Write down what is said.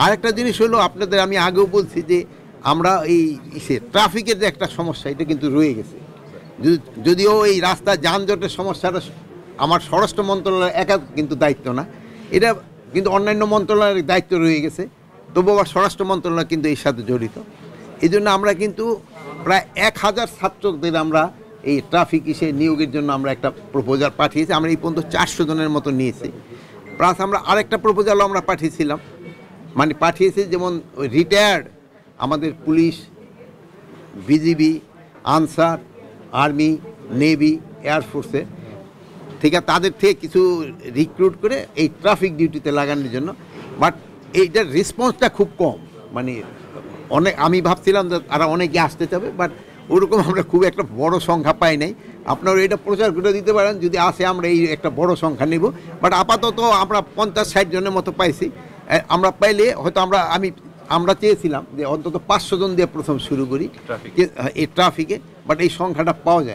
আরেকটা জিনিস হলো আপনাদের আমি আগেও বলছি যে আমরা এই ট্রাফিকের যে একটা সমস্যা এটা কিন্তু রয়ে গেছে। যদিও এই রাস্তা যানজটের সমস্যাটা আমার স্বরাষ্ট্র মন্ত্রণালয়ের একা কিন্তু দায়িত্ব না, এটা কিন্তু অন্যান্য মন্ত্রণালয়ের দায়িত্ব রয়ে গেছে, তবু আবার স্বরাষ্ট্র মন্ত্রণালয় কিন্তু এর সাথে জড়িত। এই জন্য আমরা কিন্তু প্রায় 1000 ছাত্রদের আমরা এই ট্রাফিক নিয়োগের জন্য আমরা একটা প্রপোজাল পাঠিয়েছি। আমরা এই পর্যন্ত 400 জনের মতো নিয়েছি। প্লাস আমরা আরেকটা প্রপোজালও আমরা পাঠিয়েছিলাম, মানে পাঠিয়েছি যেমন ওই রিটায়ার্ড আমাদের police, BGB, Ansar, army, navy, এয়ারফোর্সে থেকে তাদের থেকে কিছু রিক্রুট করে এই ট্রাফিক ডিউটিতে লাগানোর জন্য। বাট এইটার রেসপন্সটা খুব কম, মানে অনেক আমি ভাবছিলাম যে তারা অনেকে আসতে চাবে, বাট ওরকম আমরা খুব একটা বড় সংখ্যা পাই নাই। আপনারা এটা প্রচার করে দিতে পারেন, যদি আসে আমরা এই একটা বড় সংখ্যা নেব। বাট আপাতত আমরা 50-60 জনের মতো পাইছি। আমরা পাইলে হয়তো আমরা চেয়েছিলাম যে অন্তত 500 জন দিয়ে প্রথম শুরু করি এই ট্রাফিকে, বাট এই সংখ্যাটা পাওয়া যায় না।